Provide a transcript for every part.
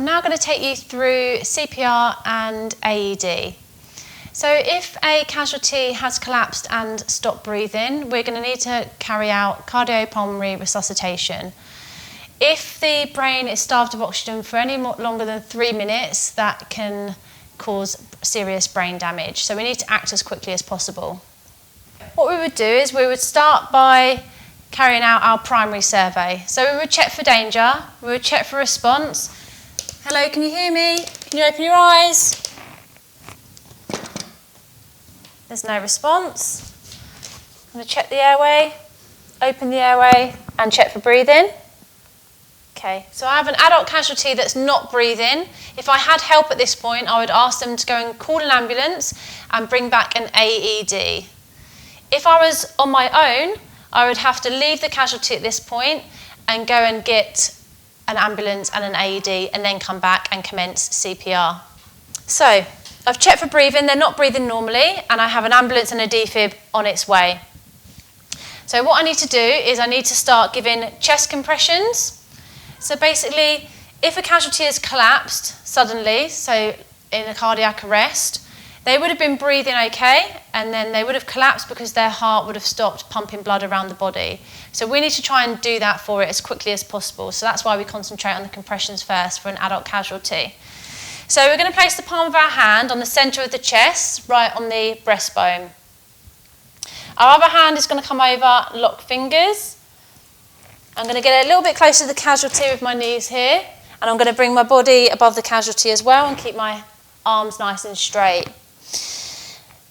now going to take you through CPR and AED. So if a casualty has collapsed and stopped breathing, we're going to need to carry out cardiopulmonary resuscitation. If the brain is starved of oxygen for any longer than 3 minutes, that can cause serious brain damage. So we need to act as quickly as possible. What we would do is we would start by carrying out our primary survey. So we would check for danger, we would check for response. Hello, can you hear me? Can you open your eyes? There's no response. I'm going to check the airway, open the airway and check for breathing. Okay, so I have an adult casualty that's not breathing. If I had help at this point, I would ask them to go and call an ambulance and bring back an AED. If I was on my own, I would have to leave the casualty at this point and go and get an ambulance and an AED and then come back and commence CPR. So, I've checked for breathing, they're not breathing normally, and I have an ambulance and a defib on its way. So what I need to do is I need to start giving chest compressions. So basically, if a casualty has collapsed suddenly, so in a cardiac arrest, they would have been breathing okay, and then they would have collapsed because their heart would have stopped pumping blood around the body. So we need to try and do that for it as quickly as possible. So that's why we concentrate on the compressions first for an adult casualty. So we're going to place the palm of our hand on the centre of the chest, right on the breastbone. Our other hand is going to come over, lock fingers. I'm going to get a little bit closer to the casualty with my knees here, and I'm going to bring my body above the casualty as well and keep my arms nice and straight.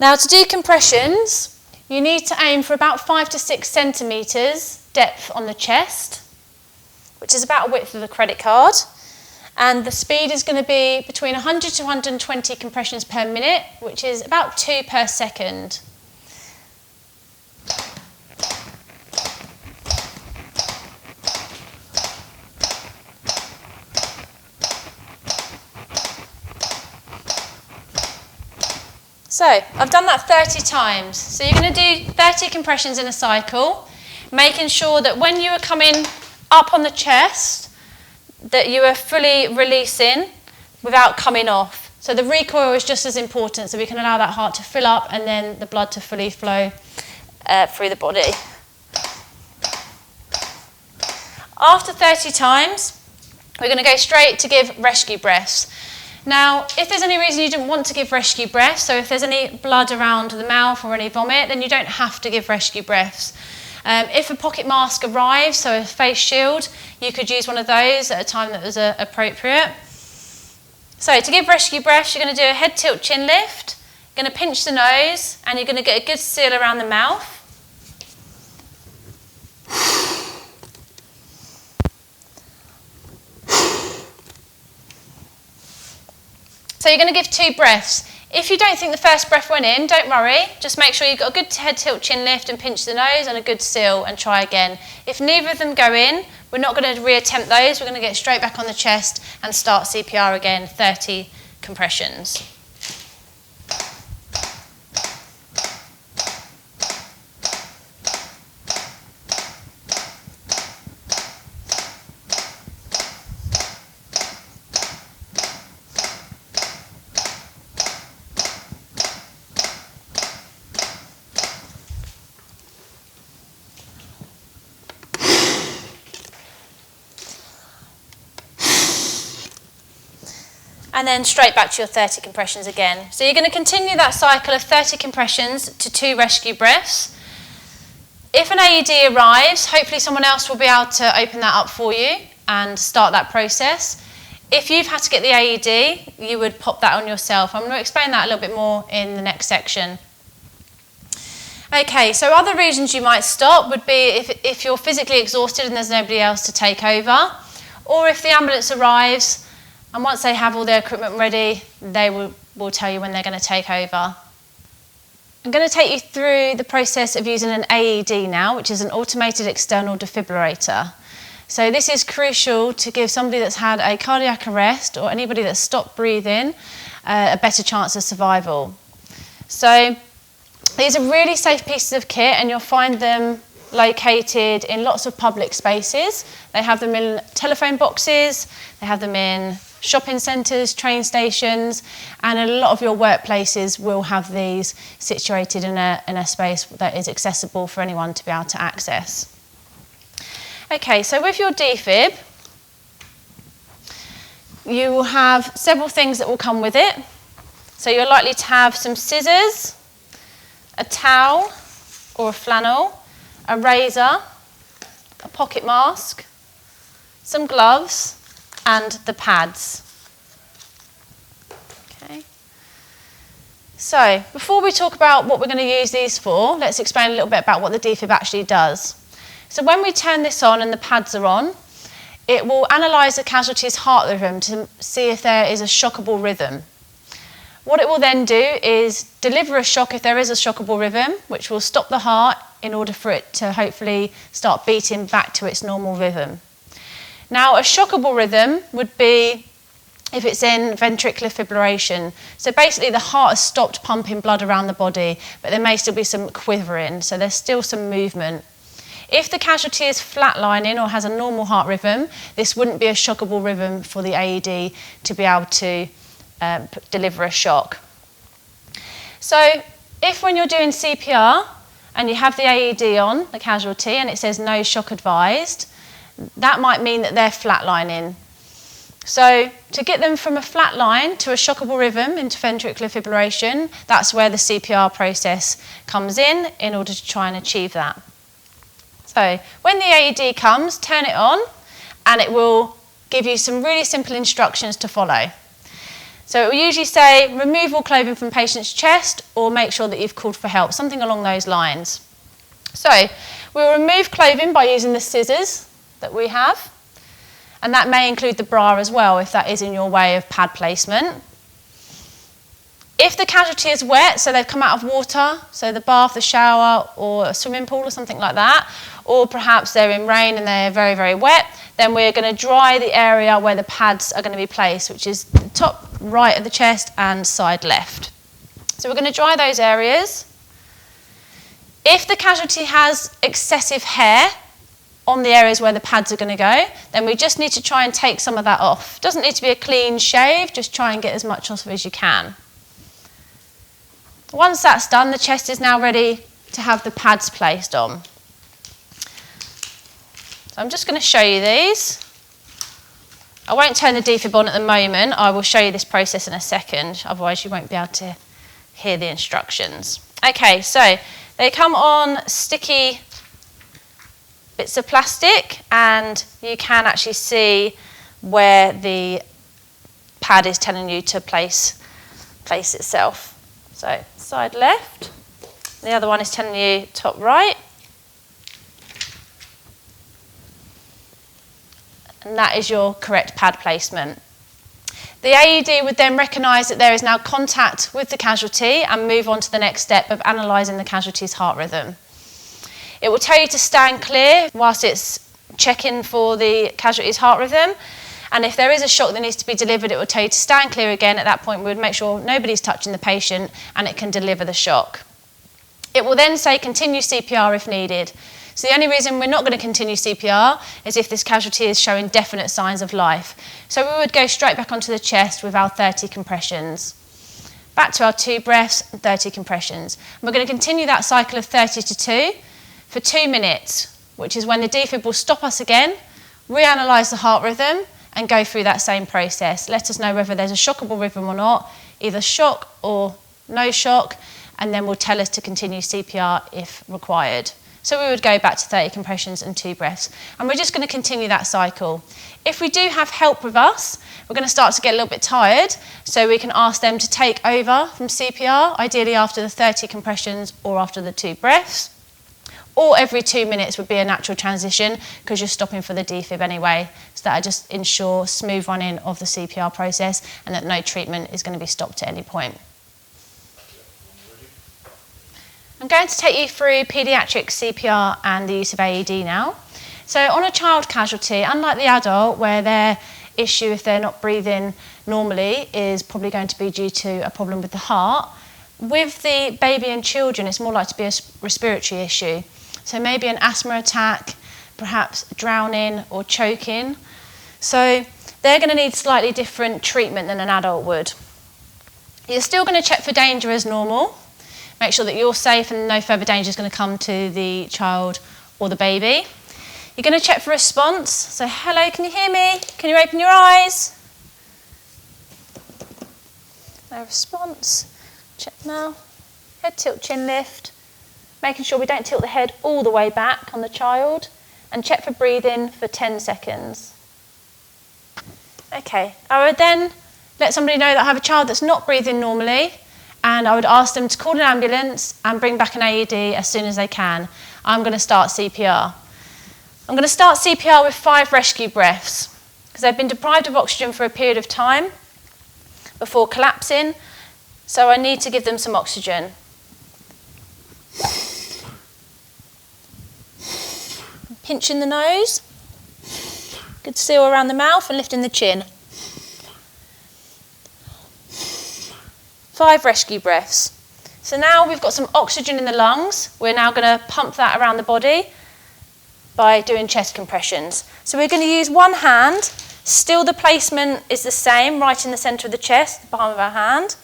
Now to do compressions, you need to aim for about 5 to 6 centimetres depth on the chest, which is about the width of a credit card. And the speed is going to be between 100 to 120 compressions per minute, which is about 2 per second. So, I've done that 30 times. So you're going to do 30 compressions in a cycle, making sure that when you are coming up on the chest, that you are fully releasing without coming off. So the recoil is just as important, so we can allow that heart to fill up and then the blood to fully flow through the body. After 30 times, we're going to go straight to give rescue breaths. Now, if there's any reason you didn't want to give rescue breaths, so if there's any blood around the mouth or any vomit, then you don't have to give rescue breaths. If a pocket mask arrives, so a face shield, you could use one of those at a time that was appropriate. So to give rescue breaths, you're going to do a head tilt chin lift, you're going to pinch the nose, and you're going to get a good seal around the mouth. So you're going to give 2 breaths. If you don't think the first breath went in, don't worry. Just make sure you've got a good head tilt chin lift and pinch the nose and a good seal and try again. If neither of them go in, we're not going to reattempt those. We're going to get straight back on the chest and start CPR again, 30 compressions. And then straight back to your 30 compressions again. So you're going to continue that cycle of 30 compressions to 2 rescue breaths. If an AED arrives, hopefully someone else will be able to open that up for you and start that process. If you've had to get the AED, you would pop that on yourself. I'm going to explain that a little bit more in the next section. Okay, so other reasons you might stop would be if you're physically exhausted and there's nobody else to take over, or if the ambulance arrives, and once they have all their equipment ready, they will tell you when they're going to take over. I'm going to take you through the process of using an AED now, which is an automated external defibrillator. So this is crucial to give somebody that's had a cardiac arrest or anybody that's stopped breathing a better chance of survival. So these are really safe pieces of kit, and you'll find them located in lots of public spaces. They have them in telephone boxes, they have them in shopping centres, train stations, and a lot of your workplaces will have these situated in a space that is accessible for anyone to be able to access. Okay, so with your defib, you will have several things that will come with it. So you're likely to have some scissors, a towel or a flannel, a razor, a pocket mask, some gloves, and the pads. Okay. So before we talk about what we're going to use these for, let's explain a little bit about what the defib actually does. So when we turn this on and the pads are on, it will analyse the casualty's heart rhythm to see if there is a shockable rhythm. What it will then do is deliver a shock if there is a shockable rhythm, which will stop the heart in order for it to hopefully start beating back to its normal rhythm. Now, a shockable rhythm would be if it's in ventricular fibrillation. So basically the heart has stopped pumping blood around the body, but there may still be some quivering, so there's still some movement. If the casualty is flatlining or has a normal heart rhythm, this wouldn't be a shockable rhythm for the AED to be able to deliver a shock. So if when you're doing CPR and you have the AED on, the casualty, and it says no shock advised, that might mean that they're flatlining. So to get them from a flat line to a shockable rhythm into ventricular fibrillation, that's where the CPR process comes in order to try and achieve that. So when the AED comes, turn it on, and it will give you some really simple instructions to follow. So it will usually say, remove all clothing from patient's chest, or make sure that you've called for help, something along those lines. So we'll remove clothing by using the scissors that we have, and that may include the bra as well, if that is in your way of pad placement. If the casualty is wet, so they've come out of water, so the bath, the shower, or a swimming pool or something like that, or perhaps they're in rain and they're very, very wet, then we're going to dry the area where the pads are going to be placed, which is the top right of the chest and side left. So we're going to dry those areas. If the casualty has excessive hair on the areas where the pads are going to go, then we just need to try and take some of that off. Doesn't need to be a clean shave, just try and get as much off as you can. Once that's done, the chest is now ready to have the pads placed on. So I'm just going to show you these. I won't turn the defib on at the moment. I will show you this process in a second, otherwise you won't be able to hear the instructions. Okay, so they come on sticky bits of plastic, and you can actually see where the pad is telling you to place itself. So side left, the other one is telling you top right, and that is your correct pad placement. The AED would then recognise that there is now contact with the casualty and move on to the next step of analysing the casualty's heart rhythm. It will tell you to stand clear whilst it's checking for the casualty's heart rhythm, and if there is a shock that needs to be delivered, it will tell you to stand clear again. At that point, we would make sure nobody's touching the patient and it can deliver the shock. It will then say continue CPR if needed. So the only reason we're not going to continue CPR is if this casualty is showing definite signs of life. So we would go straight back onto the chest with our 30 compressions. Back to our 2 breaths and 30 compressions. And we're going to continue that cycle of 30 to 2 for 2 minutes, which is when the defib will stop us again, reanalyse the heart rhythm, and go through that same process. Let us know whether there's a shockable rhythm or not, either shock or no shock, and then will tell us to continue CPR if required. So we would go back to 30 compressions and 2 breaths. And we're just going to continue that cycle. If we do have help with us, we're going to start to get a little bit tired, so we can ask them to take over from CPR, ideally after the 30 compressions or after the 2 breaths. Or every 2 minutes would be a natural transition, because you're stopping for the defib anyway. So that'll just ensure smooth running of the CPR process and that no treatment is going to be stopped at any point. I'm going to take you through paediatric CPR and the use of AED now. So on a child casualty, unlike the adult, where their issue if they're not breathing normally is probably going to be due to a problem with the heart, with the baby and children, it's more likely to be a respiratory issue. So maybe an asthma attack, perhaps drowning or choking. So they're going to need slightly different treatment than an adult would. You're still going to check for danger as normal. Make sure that you're safe and no further danger is going to come to the child or the baby. You're going to check for response. So, hello, can you hear me? Can you open your eyes? No response. Check now. Head tilt, chin lift. Making sure we don't tilt the head all the way back on the child. And check for breathing for 10 seconds. Okay, I would then let somebody know that I have a child that's not breathing normally, and I would ask them to call an ambulance and bring back an AED as soon as they can. I'm going to start CPR. I'm going to start CPR with 5 rescue breaths, because they've been deprived of oxygen for a period of time before collapsing, so I need to give them some oxygen. Pinching the nose. Good seal around the mouth and lifting the chin. 5 rescue breaths. So now we've got some oxygen in the lungs. We're now going to pump that around the body by doing chest compressions. So we're going to use one hand. Still the placement is the same, right in the centre of the chest, the palm of our hand.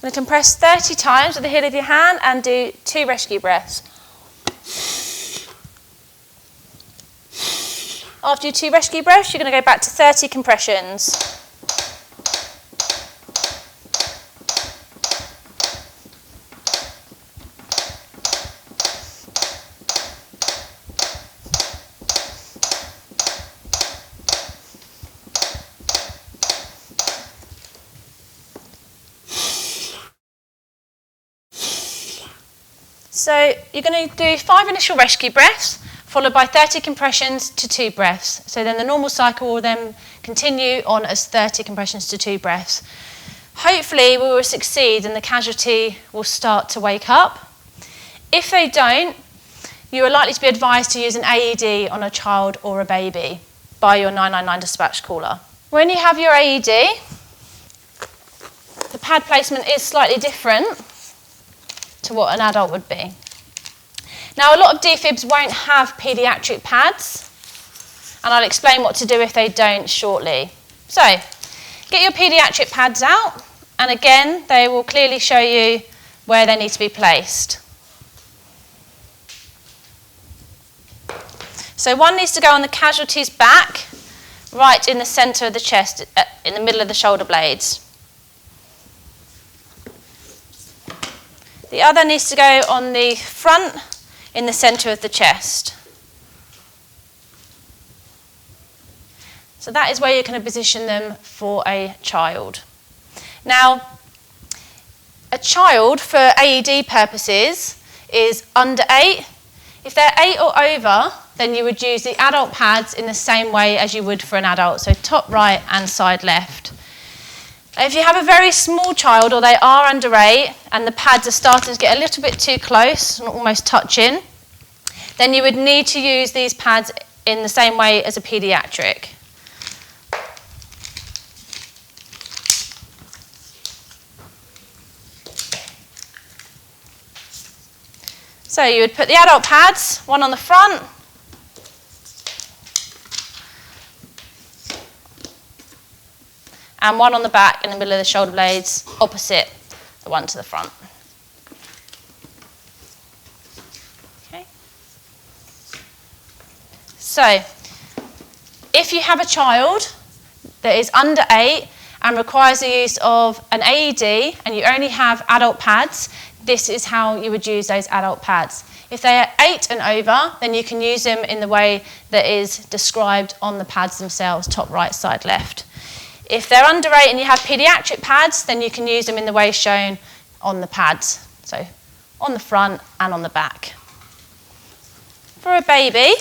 Going to compress 30 times with the heel of your hand and do 2 rescue breaths. After your 2 rescue breaths, you're going to go back to 30 compressions. So you're going to do 5 initial rescue breaths, followed by 30 compressions to 2 breaths. So then the normal cycle will then continue on as 30 compressions to 2 breaths. Hopefully we will succeed and the casualty will start to wake up. If they don't, you are likely to be advised to use an AED on a child or a baby by your 999 dispatch caller. When you have your AED, the pad placement is slightly different to what an adult would be. Now, a lot of defibs won't have paediatric pads, and I'll explain what to do if they don't shortly. So, get your paediatric pads out, and again, they will clearly show you where they need to be placed. So one needs to go on the casualty's back, right in the centre of the chest, in the middle of the shoulder blades. The other needs to go on the front, in the centre of the chest. So that is where you're going to position them for a child. Now, a child, for AED purposes, is under 8. If they're 8 or over, then you would use the adult pads in the same way as you would for an adult, so top right and side left. If you have a very small child, or they are under 8, and the pads are starting to get a little bit too close and almost touching, then you would need to use these pads in the same way as a paediatric. So you would put the adult pads, one on the front, and one on the back in the middle of the shoulder blades, opposite the one to the front. Okay. So, if you have a child that is under 8 and requires the use of an AED and you only have adult pads, this is how you would use those adult pads. If they are 8 and over, then you can use them in the way that is described on the pads themselves, top right, side left. If they're under 8 and you have paediatric pads, then you can use them in the way shown on the pads, so on the front and on the back. For a baby,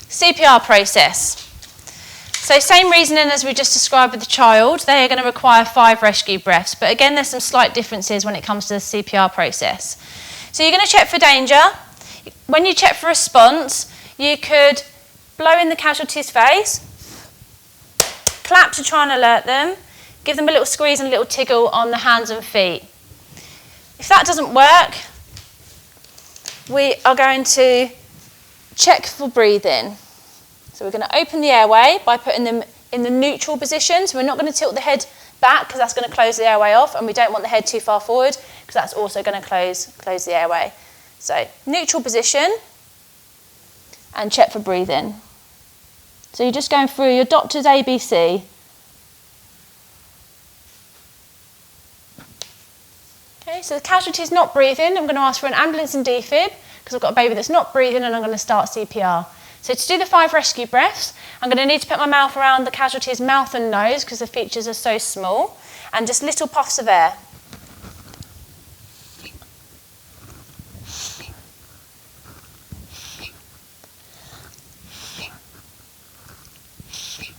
CPR process. So same reasoning as we just described with the child, they are going to require 5 rescue breaths, but again there's some slight differences when it comes to the CPR process. So you're going to check for danger. when you check for response, you could blow in the casualty's face, clap to try and alert them, give them a little squeeze and a little tiggle on the hands and feet. If that doesn't work, we are going to check for breathing. So we're going to open the airway by putting them in the neutral position. So we're not going to tilt the head back because that's going to close the airway off, and we don't want the head too far forward because that's also going to close the airway. So neutral position and check for breathing. So you're just going through your doctor's ABC. Okay, so the casualty is not breathing. I'm going to ask for an ambulance and defib because I've got a baby that's not breathing and I'm going to start CPR. So to do the 5 rescue breaths, I'm going to need to put my mouth around the casualty's mouth and nose because the features are so small, and just little puffs of air.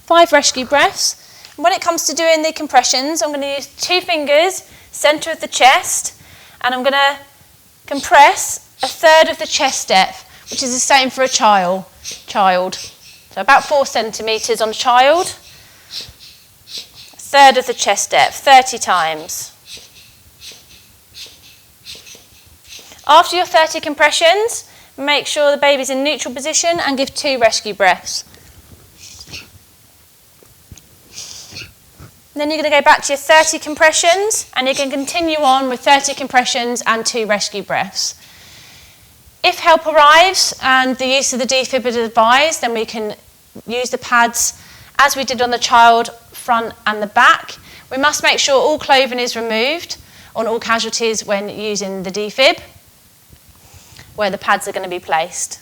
Five rescue breaths. And when it comes to doing the compressions, I'm going to use 2 fingers, centre of the chest, and I'm going to compress 1/3 of the chest depth, which is the same for a child. So about 4 centimetres on a child. 1/3 of the chest depth, 30 times. After your 30 compressions, make sure the baby's in neutral position and give 2 rescue breaths. Then you're going to go back to your 30 compressions, and you can continue on with 30 compressions and 2 rescue breaths. If help arrives and the use of the defib is advised, then we can use the pads as we did on the child, front and the back. We must make sure all clothing is removed on all casualties when using the defib, where the pads are going to be placed.